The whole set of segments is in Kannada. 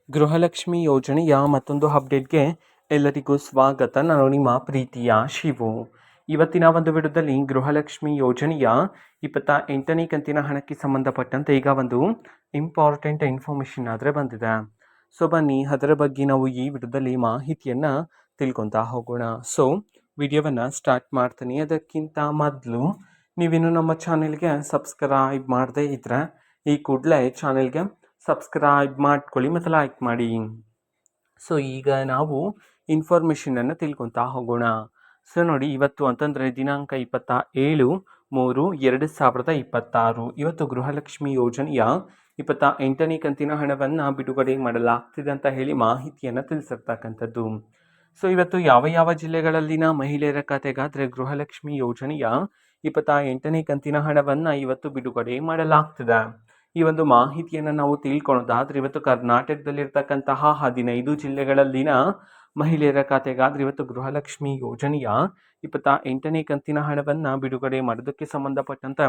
ಗೃಹಲಕ್ಷ್ಮಿ ಯೋಜನೆಯ ಮತ್ತೊಂದು ಅಪ್ಡೇಟ್ಗೆ ಎಲ್ಲರಿಗೂ ಸ್ವಾಗತ. ನಾನು ನಿಮ್ಮ ಪ್ರೀತಿಯ ಶಿವು. ಇವತ್ತಿನ ಒಂದು ವಿಡಿಯೋದಲ್ಲಿ ಗೃಹಲಕ್ಷ್ಮಿ ಯೋಜನೆಯ 28ನೇ ಕಂತಿನ ಹಣಕ್ಕೆ ಸಂಬಂಧಪಟ್ಟಂತೆ ಈಗ ಒಂದು ಇಂಪಾರ್ಟೆಂಟ್ ಇನ್ಫಾರ್ಮೇಷನ್ ಆದರೆ ಬಂದಿದೆ. ಸೊ ಬನ್ನಿ ಅದರ ಬಗ್ಗೆ ನಾವು ಈ ವಿಡಿಯೋದಲ್ಲಿ ಮಾಹಿತಿಯನ್ನು ತಿಳ್ಕೊತಾ ಹೋಗೋಣ. ಸೊ ವಿಡಿಯೋವನ್ನು ಸ್ಟಾರ್ಟ್ ಮಾಡ್ತೀನಿ. ಅದಕ್ಕಿಂತ ಮೊದಲು ನೀವಿನ್ನು ನಮ್ಮ ಚಾನೆಲ್ಗೆ ಸಬ್ಸ್ಕ್ರೈಬ್ ಮಾಡದೇ ಇದ್ದರೆ ಈ ಕೂಡಲೇ ಚಾನೆಲ್ಗೆ ಸಬ್ಸ್ಕ್ರೈಬ್ ಮಾಡ್ಕೊಳ್ಳಿ ಮತ್ತು ಲೈಕ್ ಮಾಡಿ. ಸೊ ಈಗ ನಾವು ಇನ್ಫಾರ್ಮೇಷನನ್ನು ತಿಳ್ಕೊತಾ ಹೋಗೋಣ. ಸೊ ನೋಡಿ, ಇವತ್ತು ಅಂತಂದರೆ ದಿನಾಂಕ 27/3/2026 ಇವತ್ತು ಗೃಹಲಕ್ಷ್ಮಿ ಯೋಜನೆಯ 28ನೇ ಕಂತಿನ ಹಣವನ್ನು ಬಿಡುಗಡೆ ಮಾಡಲಾಗ್ತಿದೆ ಅಂತ ಹೇಳಿ ಮಾಹಿತಿಯನ್ನು ತಿಳಿಸಿರ್ತಕ್ಕಂಥದ್ದು. ಸೊ ಇವತ್ತು ಯಾವ ಯಾವ ಜಿಲ್ಲೆಗಳಲ್ಲಿನ ಮಹಿಳೆಯರ ಖಾತೆಗಾದರೆ ಗೃಹಲಕ್ಷ್ಮಿ ಯೋಜನೆಯ 28ನೇ ಕಂತಿನ ಹಣವನ್ನು ಇವತ್ತು ಬಿಡುಗಡೆ ಮಾಡಲಾಗ್ತಿದೆ. ಈ ಒಂದು ಮಾಹಿತಿಯನ್ನು ನಾವು ತಿಳ್ಕೊಳ್ಳೋದಾದ್ರೆ ಇವತ್ತು ಕರ್ನಾಟಕದಲ್ಲಿರ್ತಕ್ಕಂತಹ 15 ಜಿಲ್ಲೆಗಳಲ್ಲಿನ ಮಹಿಳೆಯರ ಖಾತೆಗಾದ್ರೆ ಇವತ್ತು ಗೃಹಲಕ್ಷ್ಮಿ ಯೋಜನೆಯ 28ನೇ ಕಂತಿನ ಹಣವನ್ನು ಬಿಡುಗಡೆ ಮಾಡೋದಕ್ಕೆ ಸಂಬಂಧಪಟ್ಟಂತ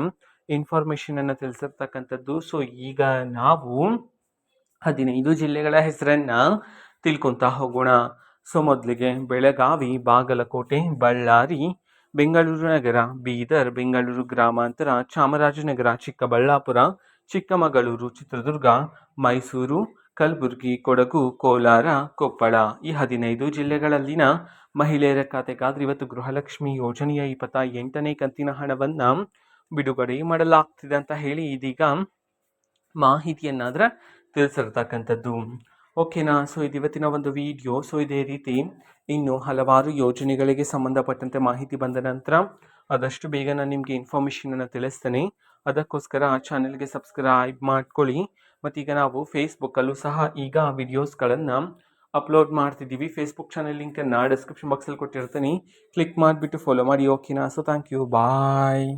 ಇನ್ಫಾರ್ಮೇಷನ್ ಅನ್ನು ತಿಳಿಸಿರ್ತಕ್ಕಂಥದ್ದು. ಸೊ ಈಗ ನಾವು 15 ಜಿಲ್ಲೆಗಳ ಹೆಸರನ್ನ ತಿಳ್ಕೊತಾ ಹೋಗೋಣ. ಸೊ ಮೊದಲಿಗೆ ಬೆಳಗಾವಿ, ಬಾಗಲಕೋಟೆ, ಬಳ್ಳಾರಿ, ಬೆಂಗಳೂರು ನಗರ, ಬೀದರ್, ಬೆಂಗಳೂರು ಗ್ರಾಮಾಂತರ, ಚಾಮರಾಜನಗರ, ಚಿಕ್ಕಬಳ್ಳಾಪುರ, ಚಿಕ್ಕಮಗಳೂರು, ಚಿತ್ರದುರ್ಗ, ಮೈಸೂರು, ಕಲಬುರಗಿ, ಕೊಡಗು, ಕೋಲಾರ, ಕೊಪ್ಪಳ ಈ 15 ಜಿಲ್ಲೆಗಳಲ್ಲಿನ ಮಹಿಳೆಯರ ಖಾತೆಗಾದ್ರೆ ಇವತ್ತು ಗೃಹಲಕ್ಷ್ಮಿ ಯೋಜನೆಯ 28ನೇ ಕಂತಿನ ಹಣವನ್ನು ಬಿಡುಗಡೆ ಮಾಡಲಾಗ್ತಿದೆ ಅಂತ ಹೇಳಿ ಇದೀಗ ಮಾಹಿತಿಯನ್ನಾದ್ರೆ ತಿಳಿಸಿರ್ತಕ್ಕಂಥದ್ದು. ಓಕೆನಾ? ಸೊ ಇದು ಇವತ್ತಿನ ಒಂದು ವಿಡಿಯೋ. ಸೊ ಇದೇ ರೀತಿ ಇನ್ನು ಹಲವಾರು ಯೋಜನೆಗಳಿಗೆ ಸಂಬಂಧಪಟ್ಟಂತೆ ಮಾಹಿತಿ ಬಂದ ನಂತರ ಆದಷ್ಟು ಬೇಗ ನಾನು ನಿಮಗೆ ಇನ್ಫಾರ್ಮೇಷನನ್ನು ತಿಳಿಸ್ತೇನೆ. ಅದಕ್ಕೋಸ್ಕರ ಚಾನೆಲ್ಗೆ ಸಬ್ಸ್ಕ್ರೈಬ್ ಮಾಡ್ಕೊಳ್ಳಿ. ಮತ್ತೀಗ ನಾವು ಫೇಸ್ಬುಕ್ಕಲ್ಲೂ ಸಹ ಈಗ ವಿಡಿಯೋಸ್ಗಳನ್ನು ಅಪ್ಲೋಡ್ ಮಾಡ್ತಿದ್ದೀವಿ. ಫೇಸ್ಬುಕ್ ಚಾನೆಲ್ ಲಿಂಕನ್ನು ಡಿಸ್ಕ್ರಿಪ್ಷನ್ ಬಾಕ್ಸಲ್ಲಿ ಕೊಟ್ಟಿರ್ತೀನಿ. ಕ್ಲಿಕ್ ಮಾಡಿಬಿಟ್ಟು ಫಾಲೋ ಮಾಡಿ. ಓಕೆನಾ? So thank you, bye.